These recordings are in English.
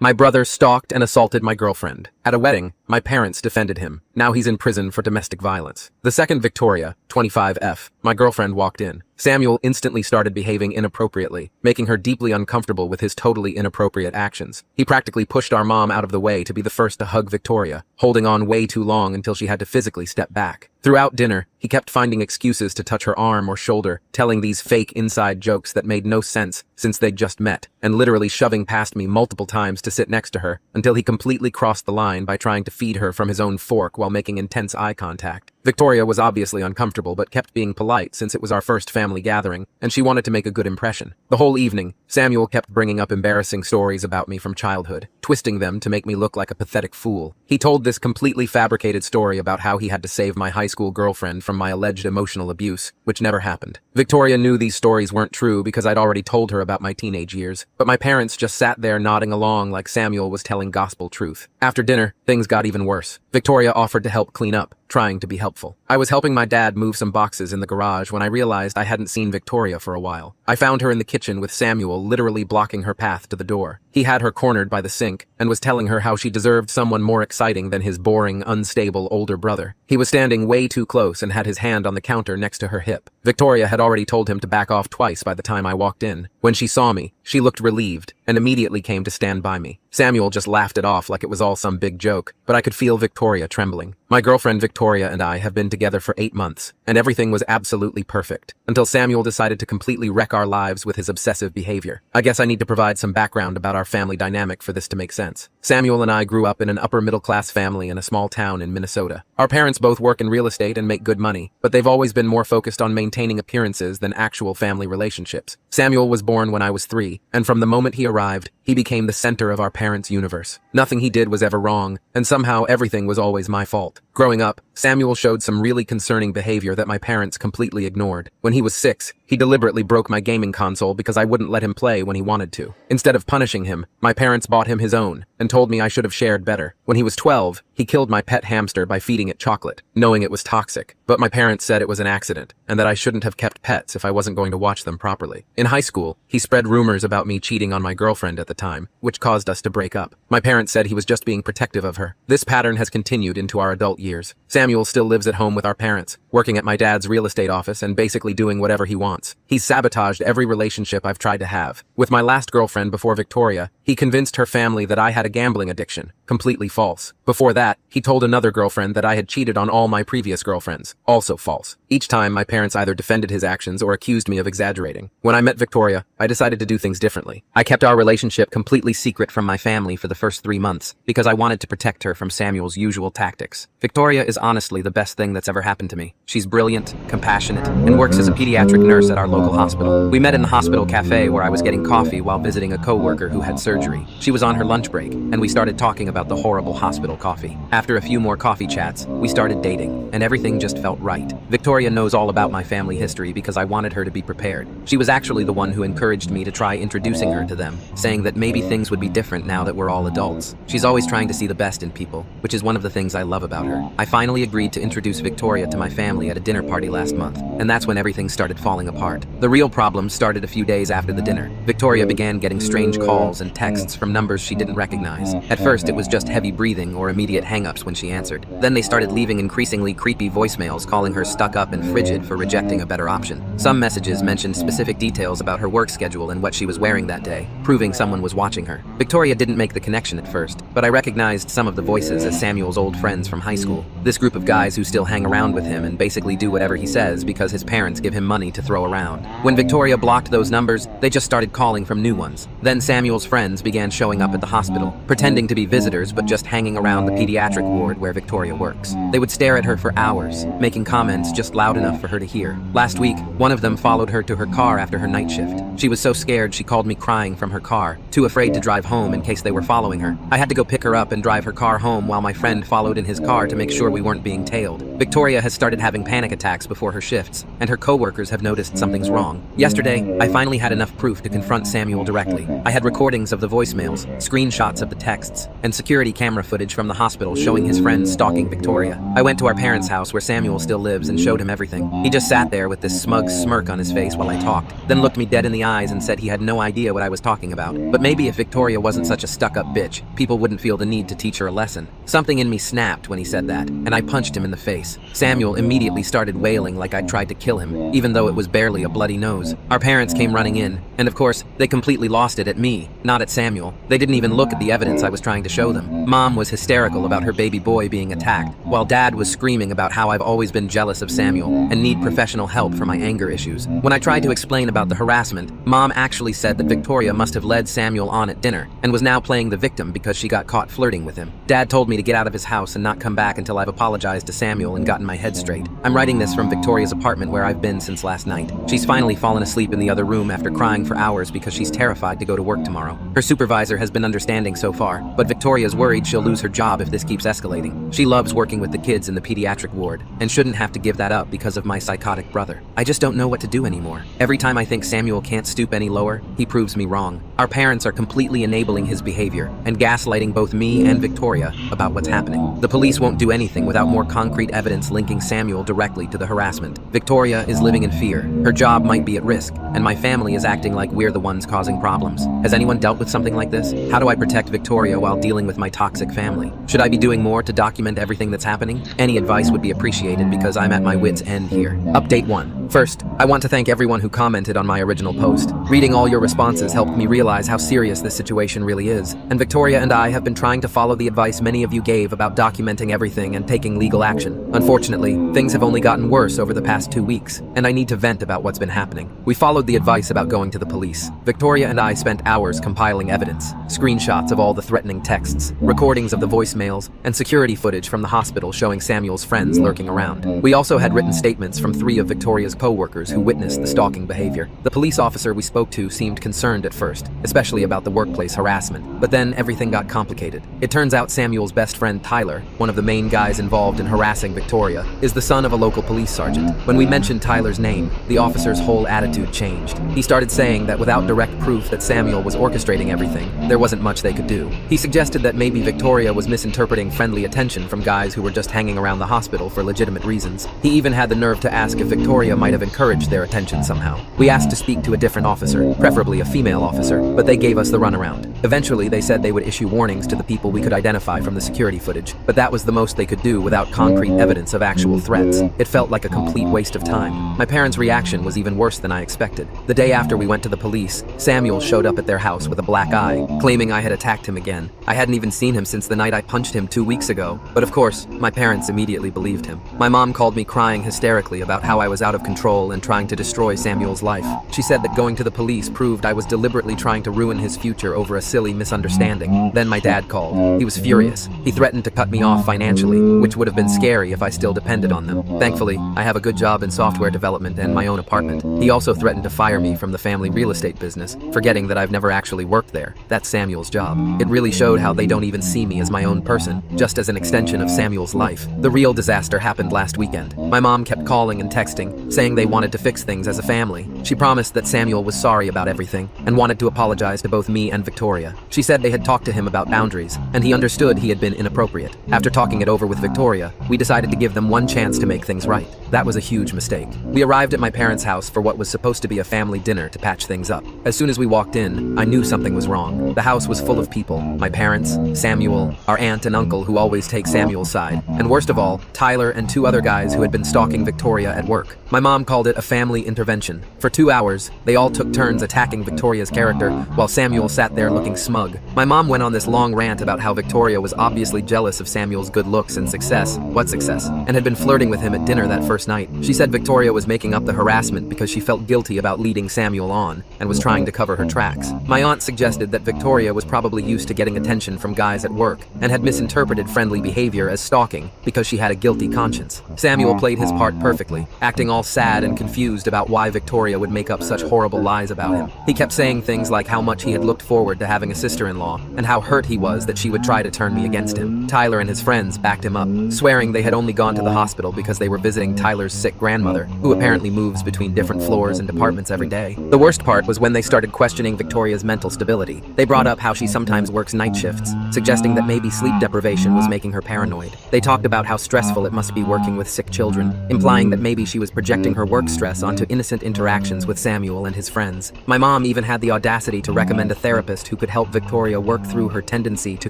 My brother stalked and assaulted my girlfriend. At a wedding, my parents defended him. Now he's in prison for domestic violence. The second Victoria, 25F, my girlfriend walked in. Samuel instantly started behaving inappropriately, making her deeply uncomfortable with his totally inappropriate actions. He practically pushed our mom out of the way to be the first to hug Victoria, holding on way too long until she had to physically step back. Throughout dinner, he kept finding excuses to touch her arm or shoulder, telling these fake inside jokes that made no sense since they'd just met, and literally shoving past me multiple times to sit next to her until he completely crossed the line by trying to feed her from his own fork while making intense eye contact. Victoria was obviously uncomfortable but kept being polite since it was our first family gathering, and she wanted to make a good impression. The whole evening, Samuel kept bringing up embarrassing stories about me from childhood, twisting them to make me look like a pathetic fool. He told this completely fabricated story about how he had to save my high school girlfriend from my alleged emotional abuse, which never happened. Victoria knew these stories weren't true because I'd already told her about my teenage years, but my parents just sat there nodding along like Samuel was telling gospel truth. After dinner, things got even worse. Victoria offered to help clean up, trying to be helpful. I was helping my dad move some boxes in the garage when I realized I hadn't seen Victoria for a while. I found her in the kitchen with Samuel literally blocking her path to the door. He had her cornered by the sink and was telling her how she deserved someone more exciting than his boring, unstable older brother. He was standing way too close and had his hand on the counter next to her hip. Victoria had already told him to back off twice by the time I walked in. When she saw me, she looked relieved and immediately came to stand by me. Samuel just laughed it off like it was all some big joke, but I could feel Victoria trembling. My girlfriend Victoria and I have been together for 8 months, and everything was absolutely perfect, until Samuel decided to completely wreck our lives with his obsessive behavior. I guess I need to provide some background about our family dynamic for this to make sense. Samuel and I grew up in an upper-middle-class family in a small town in Minnesota. Our parents both work in real estate and make good money, but they've always been more focused on maintaining appearances than actual family relationships. Samuel was born when I was 3, and from the moment he arrived, he became the center of our parents' universe. Nothing he did was ever wrong, and somehow everything was always my fault. Growing up, Samuel showed some really concerning behavior that my parents completely ignored. When he was 6, he deliberately broke my gaming console because I wouldn't let him play when he wanted to. Instead of punishing him, my parents bought him his own and told me I should have shared better. When he was 12, he killed my pet hamster by feeding it chocolate, knowing it was toxic. But my parents said it was an accident and that I shouldn't have kept pets if I wasn't going to watch them properly. In high school, he spread rumors about me cheating on my girlfriend at the time, which caused us to break up. My parents said he was just being protective of her. This pattern has continued into our adult years. Samuel still lives at home with our parents, working at my dad's real estate office and basically doing whatever he wants. He's sabotaged every relationship I've tried to have. With my last girlfriend before Victoria, he convinced her family that I had a gambling addiction. Completely false. Before that, he told another girlfriend that I had cheated on all my previous girlfriends. Also false. Each time, my parents either defended his actions or accused me of exaggerating. When I met Victoria, I decided to do things differently. I kept our relationship completely secret from my family for the first 3 months because I wanted to protect her from Samuel's usual tactics. Victoria is honestly the best thing that's ever happened to me. She's brilliant, compassionate, and works as a pediatric nurse at our local hospital. We met in the hospital cafe where I was getting coffee while visiting a coworker who had surgery. She was on her lunch break, and we started talking about the horrible hospital coffee. After a few more coffee chats, we started dating, and everything just felt right. Victoria knows all about my family history because I wanted her to be prepared. She was actually the one who encouraged me to try introducing her to them, saying that maybe things would be different now that we're all adults. She's always trying to see the best in people, which is one of the things I love about her. I finally agreed to introduce Victoria to my family at a dinner party last month, and that's when everything started falling apart. The real problem started a few days after the dinner. Victoria began getting strange calls and texts from numbers she didn't recognize. At first, it was just heavy breathing or immediate hang-ups when she answered. Then they started leaving increasingly creepy voicemails calling her stuck up and frigid for rejecting a better option. Some messages mentioned specific details about her work schedule and what she was wearing that day, proving someone was watching her. Victoria didn't make the connection at first, but I recognized some of the voices as Samuel's old friends from high school. This group of guys who still hang around with him and basically do whatever he says because his parents give him money to throw around. When Victoria blocked those numbers, they just started calling from new ones. Then Samuel's friends began showing up at the hospital, pretending to be visitors but just hanging around the pediatric ward where Victoria works. They would stare at her for hours, making comments just loud enough for her to hear. Last week, one of them followed her to her car after her night shift. She was so scared she called me crying from her car, too afraid to drive home in case they were following her. I had to go pick her up and drive her car home while my friend followed in his car to make sure we weren't being tailed. Victoria has started having panic attacks before her shifts, and her coworkers have noticed something's wrong. Yesterday, I finally had enough proof to confront Samuel directly. I had recordings of of the voicemails, screenshots of the texts, and security camera footage from the hospital showing his friends stalking Victoria. I went to our parents' house where Samuel still lives and showed him everything. He just sat there with this smug smirk on his face while I talked, then looked me dead in the eyes and said he had no idea what I was talking about. But maybe if Victoria wasn't such a stuck-up bitch, people wouldn't feel the need to teach her a lesson. Something in me snapped when he said that, and I punched him in the face. Samuel immediately started wailing like I'd tried to kill him, even though it was barely a bloody nose. Our parents came running in, and of course, they completely lost it at me, not at Samuel. They didn't even look at the evidence I was trying to show them. Mom was hysterical about her baby boy being attacked, while Dad was screaming about how I've always been jealous of Samuel and need professional help for my anger issues. When I tried to explain about the harassment, Mom actually said that Victoria must have led Samuel on at dinner and was now playing the victim because she got caught flirting with him. Dad told me to get out of his house and not come back until I've apologized to Samuel and gotten my head straight. I'm writing this from Victoria's apartment where I've been since last night. She's finally fallen asleep in the other room after crying for hours because she's terrified to go to work tomorrow. Her supervisor has been understanding so far, but Victoria's worried she'll lose her job if this keeps escalating. She loves working with the kids in the pediatric ward and shouldn't have to give that up because of my psychotic brother. I just don't know what to do anymore. Every time I think Samuel can't stoop any lower, he proves me wrong. Our parents are completely enabling his behavior and gaslighting both me and Victoria about what's happening. The police won't do anything without more concrete evidence linking Samuel directly to the harassment. Victoria is living in fear. Her job might be at risk, and my family is acting like we're the ones causing problems. Has anyone dealt with something like this? How do I protect Victoria while dealing with my toxic family? Should I be doing more to document everything that's happening? Any advice would be appreciated because I'm at my wit's end here. Update 1. First, I want to thank everyone who commented on my original post. Reading all your responses helped me realize how serious this situation really is, and Victoria and I have been trying to follow the advice many of you gave about documenting everything and taking legal action. Unfortunately, things have only gotten worse over the past 2 weeks, and I need to vent about what's been happening. We followed the advice about going to the police. Victoria and I spent hours compiling evidence, screenshots of all the threatening texts, recordings of the voicemails, and security footage from the hospital showing Samuel's friends lurking around. We also had written statements from 3 of Victoria's co-workers who witnessed the stalking behavior. The police officer we spoke to seemed concerned at first, especially about the workplace harassment, but then everything got complicated. It turns out Samuel's best friend Tyler, one of the main guys involved in harassing Victoria, is the son of a local police sergeant. When we mentioned Tyler's name, the officer's whole attitude changed. He started saying that without direct proof that Samuel was orchestrating everything, there wasn't much they could do. He suggested that maybe Victoria was misinterpreting friendly attention from guys who were just hanging around the hospital for legitimate reasons. He even had the nerve to ask if Victoria might have encouraged their attention somehow. We asked to speak to a different officer, preferably a female officer, but they gave us the runaround. Eventually, they said they would issue warnings to the people we could identify from the security footage, but that was the most they could do without concrete evidence of actual threats. It felt like a complete waste of time. My parents' reaction was even worse than I expected. The day after we went to the police, Samuel showed up at their house with a black eye, claiming I had attacked him again. I hadn't even seen him since the night I punched him 2 weeks ago, but of course, my parents immediately believed him. My mom called me crying hysterically about how I was out of control and trying to destroy Samuel's life. She said that going to the police proved I was deliberately trying to ruin his future over a silly misunderstanding. Then my dad called. He was furious. He threatened to cut me off financially, which would have been scary if I still depended on them. Thankfully, I have a good job in software development and my own apartment. He also threatened to fire me from the family real estate business, forgetting that I've never actually worked there. That's Samuel's job. It really showed how they don't even see me as my own person, just as an extension of Samuel's life. The real disaster happened last weekend. My mom kept calling and texting, saying they wanted to fix things as a family. She promised that Samuel was sorry about everything and wanted to apologize to both me and Victoria. She said they had talked to him about boundaries, and he understood he had been inappropriate. After talking it over with Victoria, we decided to give them one chance to make things right. That was a huge mistake. We arrived at my parents' house for what was supposed to be a family dinner to patch things up. As soon as we walked in, I knew something was wrong. The house was full of people. My parents, Samuel, our aunt and uncle who always take Samuel's side, and worst of all, Tyler and 2 other guys who had been stalking Victoria at work. My mom called it a family intervention. For 2 hours, they all took turns attacking Victoria's character while Samuel sat there looking smug. My mom went on this long rant about how Victoria was obviously jealous of Samuel's good looks and success, and had been flirting with him at dinner that first night. She said Victoria was making up the harassment because she felt guilty about leading Samuel on and was trying to cover her tracks. My aunt suggested that Victoria was probably used to getting attention from guys at work and had misinterpreted friendly behavior as stalking because she had a guilty conscience. Samuel played his part perfectly, acting all sad sad and confused about why Victoria would make up such horrible lies about him. He kept saying things like how much he had looked forward to having a sister-in-law, and how hurt he was that she would try to turn me against him. Tyler and his friends backed him up, swearing they had only gone to the hospital because they were visiting Tyler's sick grandmother, who apparently moves between different floors and departments every day. The worst part was when they started questioning Victoria's mental stability. They brought up how she sometimes works night shifts, suggesting that maybe sleep deprivation was making her paranoid. They talked about how stressful it must be working with sick children, implying that maybe she was projecting her work stress onto innocent interactions with Samuel and his friends. My mom even had the audacity to recommend a therapist who could help Victoria work through her tendency to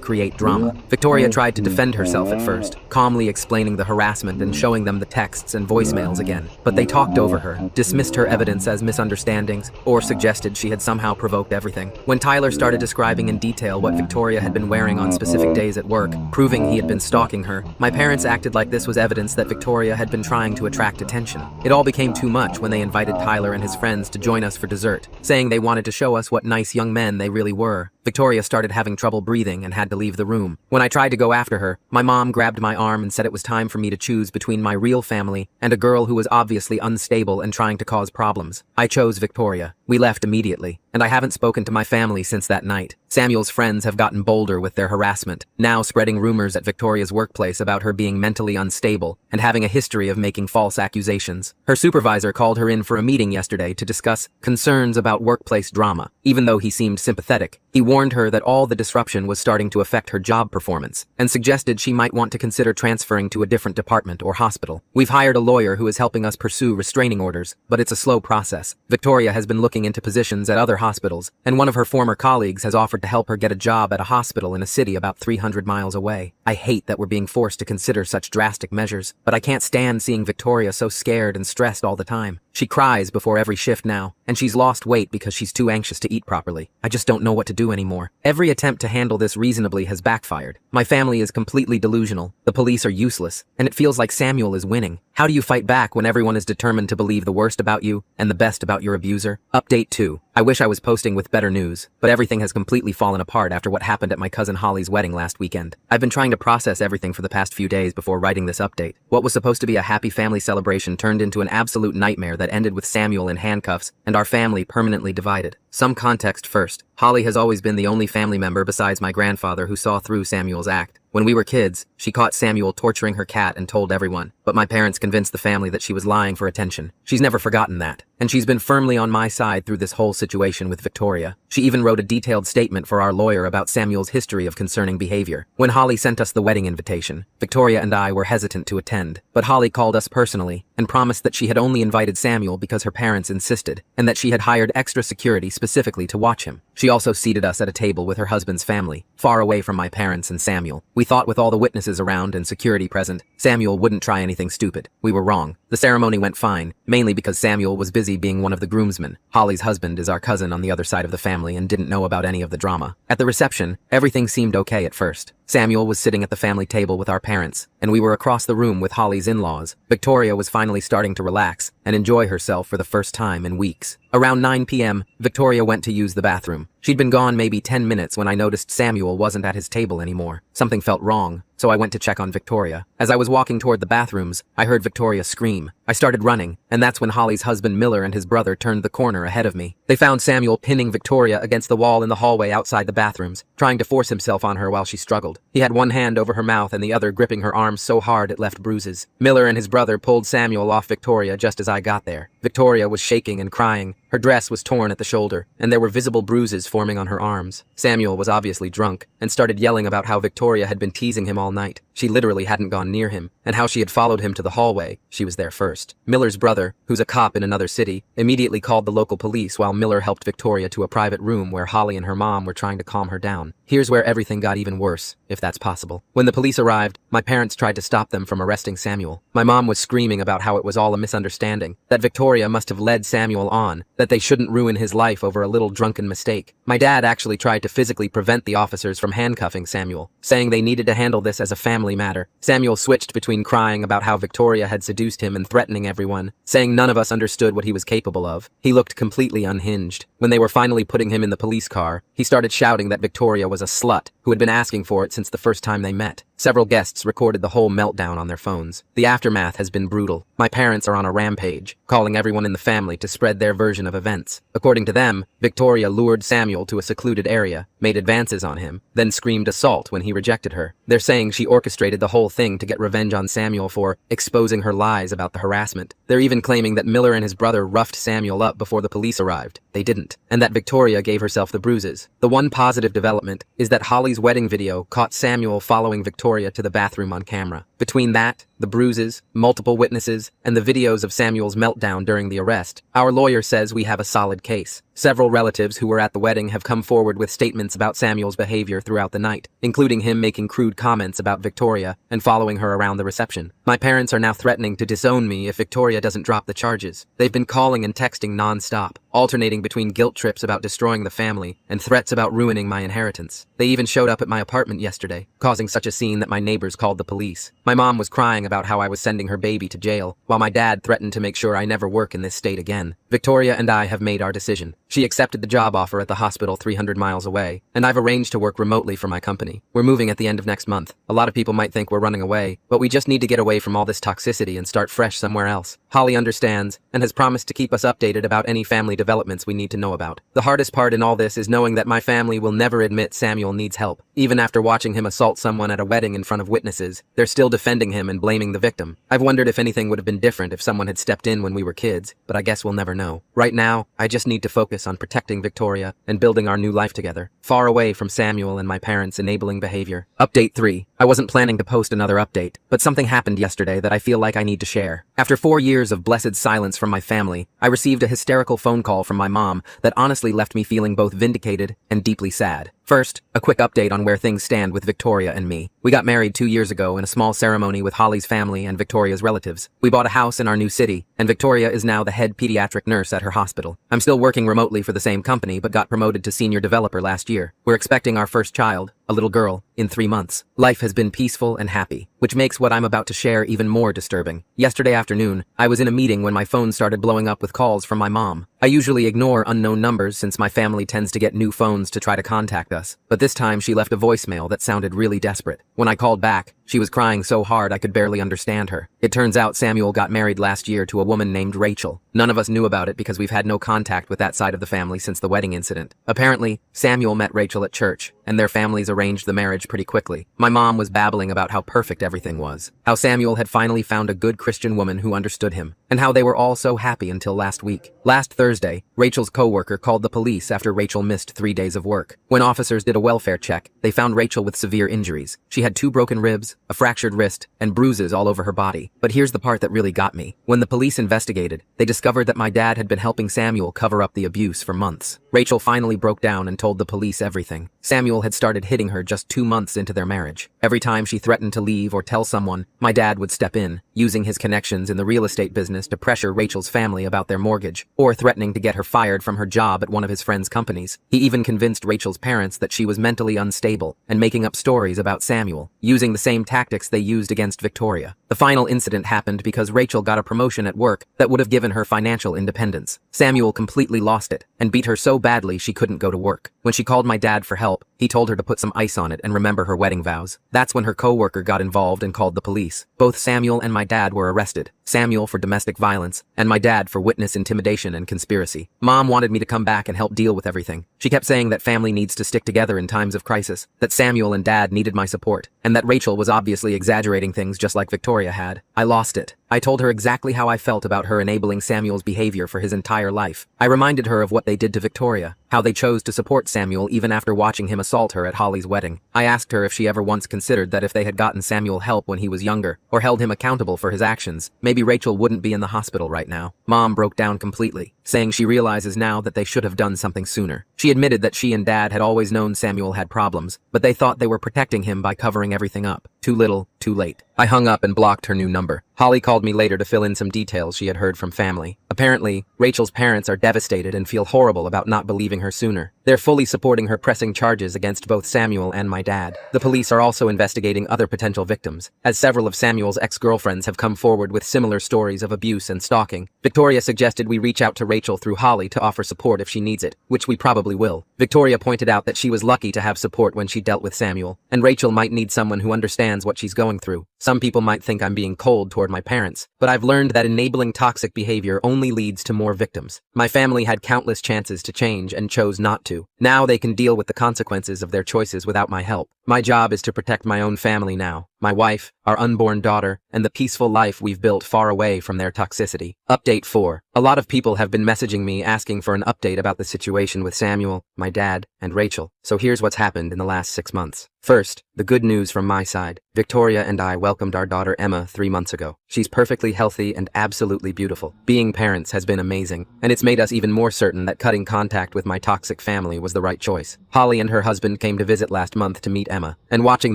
create drama. Victoria tried to defend herself at first, calmly explaining the harassment and showing them the texts and voicemails again. But they talked over her, dismissed her evidence as misunderstandings, or suggested she had somehow provoked everything. When Tyler started describing in detail what Victoria had been wearing on specific days at work, proving he had been stalking her, my parents acted like this was evidence that Victoria had been trying to attract attention. It all became too much when they invited Tyler and his friends to join us for dessert, saying they wanted to show us what nice young men they really were. Victoria started having trouble breathing and had to leave the room. When I tried to go after her, my mom grabbed my arm and said it was time for me to choose between my real family and a girl who was obviously unstable and trying to cause problems. I chose Victoria. We left immediately, and I haven't spoken to my family since that night. Samuel's friends have gotten bolder with their harassment, now spreading rumors at Victoria's workplace about her being mentally unstable and having a history of making false accusations. Her supervisor called her in for a meeting yesterday to discuss concerns about workplace drama. Even though he seemed sympathetic, he warned her that all the disruption was starting to affect her job performance and suggested she might want to consider transferring to a different department or hospital. We've hired a lawyer who is helping us pursue restraining orders, but it's a slow process. Victoria has been looking into positions at other hospitals, and one of her former colleagues has offered to help her get a job at a hospital in a city about 300 miles away. I hate that we're being forced to consider such drastic measures, but I can't stand seeing Victoria so scared and stressed all the time. She cries before every shift now, and she's lost weight because she's too anxious to eat properly. I just don't know what to do anymore. Every attempt to handle this reasonably has backfired. My family is completely delusional, the police are useless, and it feels like Samuel is winning. How do you fight back when everyone is determined to believe the worst about you and the best about your abuser? Update 2. I wish I was posting with better news, but everything has completely fallen apart after what happened at my cousin Holly's wedding last weekend. I've been trying to process everything for the past few days before writing this update. What was supposed to be a happy family celebration turned into an absolute nightmare that ended with Samuel in handcuffs and our family permanently divided. Some context first. Holly has always been the only family member besides my grandfather who saw through Samuel's act. When we were kids, she caught Samuel torturing her cat and told everyone, but my parents convinced the family that she was lying for attention. She's never forgotten that, and she's been firmly on my side through this whole situation with Victoria. She even wrote a detailed statement for our lawyer about Samuel's history of concerning behavior. When Holly sent us the wedding invitation, Victoria and I were hesitant to attend, but Holly called us personally and promised that she had only invited Samuel because her parents insisted, and that she had hired extra security specifically to watch him. She also seated us at a table with her husband's family, far away from my parents and Samuel. We thought with all the witnesses around and security present, Samuel wouldn't try anything stupid. We were wrong. The ceremony went fine, mainly because Samuel was busy being one of the groomsmen. Holly's husband is our cousin on the other side of the family and didn't know about any of the drama. At the reception, everything seemed okay at first. Samuel was sitting at the family table with our parents, and we were across the room with Holly's in-laws. Victoria was finally starting to relax and enjoy herself for the first time in weeks. Around 9 p.m., Victoria went to use the bathroom. She'd been gone maybe 10 minutes when I noticed Samuel wasn't at his table anymore. Something felt wrong, so I went to check on Victoria. As I was walking toward the bathrooms, I heard Victoria scream. I started running, and that's when Holly's husband Miller and his brother turned the corner ahead of me. They found Samuel pinning Victoria against the wall in the hallway outside the bathrooms, trying to force himself on her while she struggled. He had one hand over her mouth and the other gripping her arm so hard it left bruises. Miller and his brother pulled Samuel off Victoria just as I got there. Victoria was shaking and crying. Her dress was torn at the shoulder, and there were visible bruises forming on her arms. Samuel was obviously drunk, and started yelling about how Victoria had been teasing him all night. She literally hadn't gone near him, and how she had followed him to the hallway. She was there first. Miller's brother, who's a cop in another city, immediately called the local police while Miller helped Victoria to a private room where Holly and her mom were trying to calm her down. Here's where everything got even worse, if that's possible. When the police arrived, my parents tried to stop them from arresting Samuel. My mom was screaming about how it was all a misunderstanding, that Victoria must have led Samuel on, that they shouldn't ruin his life over a little drunken mistake. My dad actually tried to physically prevent the officers from handcuffing Samuel, saying they needed to handle this as a family matter. Samuel switched between crying about how Victoria had seduced him and threatening everyone, saying none of us understood what he was capable of. He looked completely unhinged. When they were finally putting him in the police car, he started shouting that Victoria was a slut who had been asking for it since the first time they met. Several guests recorded the whole meltdown on their phones. The aftermath has been brutal. My parents are on a rampage, calling everyone in the family to spread their version of events. According to them, Victoria lured Samuel to a secluded area, made advances on him, then screamed assault when he rejected her. They're saying she orchestrated the whole thing to get revenge on Samuel for exposing her lies about the harassment. They're even claiming that Miller and his brother roughed Samuel up before the police arrived. They didn't. And that Victoria gave herself the bruises. The one positive development is that Holly's wedding video caught Samuel following Victoria to the bathroom on camera. Between that, the bruises, multiple witnesses, and the videos of Samuel's meltdown during the arrest, our lawyer says we have a solid case. Several relatives who were at the wedding have come forward with statements about Samuel's behavior throughout the night, including him making crude comments about Victoria and following her around the reception. My parents are now threatening to disown me if Victoria doesn't drop the charges. They've been calling and texting non-stop, alternating between guilt trips about destroying the family and threats about ruining my inheritance. They even showed up at my apartment yesterday, causing such a scene that my neighbors called the police. My mom was crying about how I was sending her baby to jail, while my dad threatened to make sure I never work in this state again. Victoria and I have made our decision. She accepted the job offer at the hospital 300 miles away, and I've arranged to work remotely for my company. We're moving at the end of next month. A lot of people might think we're running away, but we just need to get away from all this toxicity and start fresh somewhere else. Holly understands and has promised to keep us updated about any family developments we need to know about. The hardest part in all this is knowing that my family will never admit Samuel needs help. Even after watching him assault someone at a wedding in front of witnesses, they're still defending him and blaming the victim. I've wondered if anything would have been different if someone had stepped in when we were kids, but I guess we'll never know. Right now, I just need to focus on protecting Victoria and building our new life together, far away from Samuel and my parents' enabling behavior. Update 3. I wasn't planning to post another update, but something happened yesterday that I feel like I need to share. After 4 years of blessed silence from my family, I received a hysterical phone call from my mom that honestly left me feeling both vindicated and deeply sad. First, a quick update on where things stand with Victoria and me. We got married 2 years ago in a small ceremony with Holly's family and Victoria's relatives. We bought a house in our new city, and Victoria is now the head pediatric nurse at her hospital. I'm still working remotely for the same company, but got promoted to senior developer last year. We're expecting our first child, a little girl, in 3 months. Life has been peaceful and happy, which makes what I'm about to share even more disturbing. Yesterday afternoon, I was in a meeting when my phone started blowing up with calls from my mom. I usually ignore unknown numbers since my family tends to get new phones to try to contact us, but this time she left a voicemail that sounded really desperate. When I called back, she was crying so hard I could barely understand her. It turns out Samuel got married last year to a woman named Rachel. None of us knew about it because we've had no contact with that side of the family since the wedding incident. Apparently, Samuel met Rachel at church, and their families arranged the marriage pretty quickly. My mom was babbling about how perfect everything was, how Samuel had finally found a good Christian woman who understood him, and how they were all so happy until last week. Last Thursday, Rachel's coworker called the police after Rachel missed 3 days of work. When officers did a welfare check, they found Rachel with severe injuries. She had 2 broken ribs, a fractured wrist, and bruises all over her body. But here's the part that really got me. When the police investigated, they discovered that my dad had been helping Samuel cover up the abuse for months. Rachel finally broke down and told the police everything. Samuel had started hitting her just 2 months into their marriage. Every time she threatened to leave or tell someone, my dad would step in, using his connections in the real estate business to pressure Rachel's family about their mortgage, or threatening to get her fired from her job at one of his friend's companies. He even convinced Rachel's parents that she was mentally unstable and making up stories about Samuel, using the same tactics they used against Victoria. The final incident happened because Rachel got a promotion at work that would have given her financial independence. Samuel completely lost it and beat her so badly she couldn't go to work. When she called my dad for help, he told her to put some ice on it and remember her wedding vows. That's when her coworker got involved and called the police. Both Samuel and my dad were arrested. Samuel for domestic violence, and my dad for witness intimidation and conspiracy. Mom wanted me to come back and help deal with everything. She kept saying that family needs to stick together in times of crisis, that Samuel and Dad needed my support, and that Rachel was obviously exaggerating things just like Victoria had. I lost it. I told her exactly how I felt about her enabling Samuel's behavior for his entire life. I reminded her of what they did to Victoria, how they chose to support Samuel even after watching him assault her at Holly's wedding. I asked her if she ever once considered that if they had gotten Samuel help when he was younger, or held him accountable for his actions, maybe Rachel wouldn't be in the hospital right now. Mom broke down completely, saying she realizes now that they should have done something sooner. She admitted that she and Dad had always known Samuel had problems, but they thought they were protecting him by covering everything up. Too little, too late. I hung up and blocked her new number. Holly called me later to fill in some details she had heard from family. Apparently, Rachel's parents are devastated and feel horrible about not believing her sooner. They're fully supporting her pressing charges against both Samuel and my dad. The police are also investigating other potential victims, as several of Samuel's ex-girlfriends have come forward with similar stories of abuse and stalking. Victoria suggested we reach out to Rachel through Holly to offer support if she needs it, which we probably will. Victoria pointed out that she was lucky to have support when she dealt with Samuel, and Rachel might need someone who understands understands what she's going through. Some people might think I'm being cold toward my parents, but I've learned that enabling toxic behavior only leads to more victims. My family had countless chances to change and chose not to. Now they can deal with the consequences of their choices without my help. My job is to protect my own family now, my wife, our unborn daughter, and the peaceful life we've built far away from their toxicity. Update 4. A lot of people have been messaging me asking for an update about the situation with Samuel, my dad, and Rachel. So here's what's happened in the last 6 months. First, the good news from my side. Victoria and I welcomed our daughter Emma 3 months ago. She's perfectly healthy and absolutely beautiful. Being parents has been amazing, and it's made us even more certain that cutting contact with my toxic family was the right choice. Holly and her husband came to visit last month to meet Emma, and watching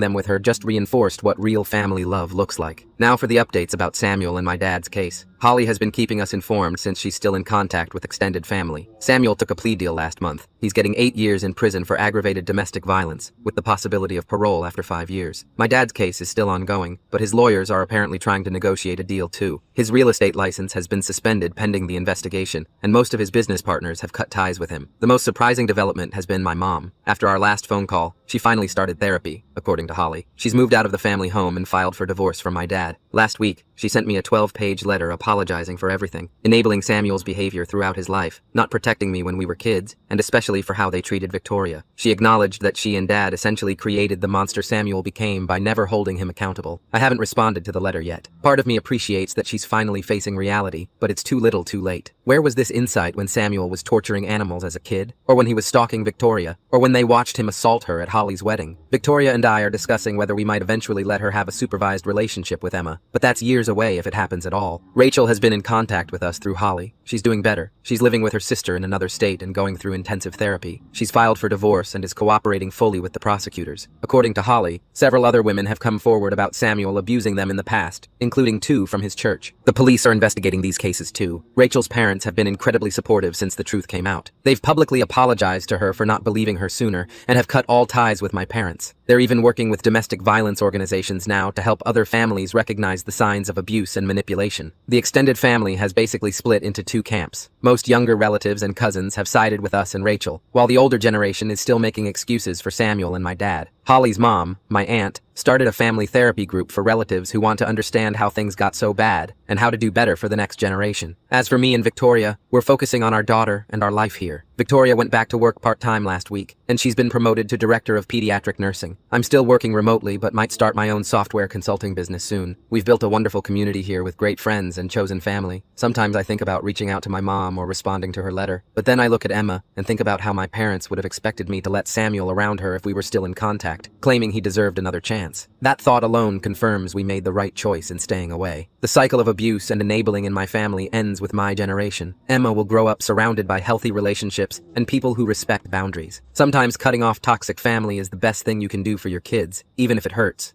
them with her just reinforced what real family love looks like. Now for the updates about Samuel and my dad's case. Holly has been keeping us informed since she's still in contact with extended family. Samuel took a plea deal last month. He's getting 8 years in prison for aggravated domestic violence, with the possibility of parole after 5 years. My dad's case is still ongoing, but his lawyers are apparently trying to negotiate a deal too. His real estate license has been suspended pending the investigation, and most of his business partners have cut ties with him. The most surprising development has been my mom. After our last phone call, she finally started therapy, according to Holly. She's moved out of the family home and filed for divorce from my dad. Last week, she sent me a 12-page letter apologizing for everything, enabling Samuel's behavior throughout his life, not protecting me when we were kids, and especially for how they treated Victoria. She acknowledged that she and Dad essentially created the monster Samuel became by never holding him accountable. I haven't responded to the letter yet. Part of me appreciates that she's finally facing reality, but it's too little too late. Where was this insight when Samuel was torturing animals as a kid? Or when he was stalking Victoria? Or when they watched him assault her at Holly's wedding? Victoria and I are discussing whether we might eventually let her have a supervised relationship with Emma, but that's years away if it happens at all. Rachel has been in contact with us through Holly. She's doing better. She's living with her sister in another state and going through intensive therapy. She's filed for divorce and is cooperating fully with the prosecutors. According to Holly, several other women have come forward about Samuel abusing them in the past, including 2 from his church. The police are investigating these cases too. Rachel's parents have been incredibly supportive since the truth came out. They've publicly apologized to her for not believing her sooner and have cut all ties with my parents. They're even working with domestic violence organizations now to help other families recognize the signs of abuse and manipulation. The extended family has basically split into 2 camps. Most younger relatives and cousins have sided with us and Rachel, while the older generation is still making excuses for Samuel and my dad. Holly's mom, my aunt, started a family therapy group for relatives who want to understand how things got so bad and how to do better for the next generation. As for me and Victoria, we're focusing on our daughter and our life here. Victoria went back to work part-time last week, and she's been promoted to director of pediatric nursing. I'm still working remotely, but might start my own software consulting business soon. We've built a wonderful community here with great friends and chosen family. Sometimes I think about reaching out to my mom or responding to her letter, but then I look at Emma and think about how my parents would have expected me to let Samuel around her if we were still in contact, claiming he deserved another chance. That thought alone confirms we made the right choice in staying away. The cycle of abuse and enabling in my family ends with my generation. Emma will grow up surrounded by healthy relationships and people who respect boundaries. Sometimes cutting off toxic family is the best thing you can do for your kids, even if it hurts.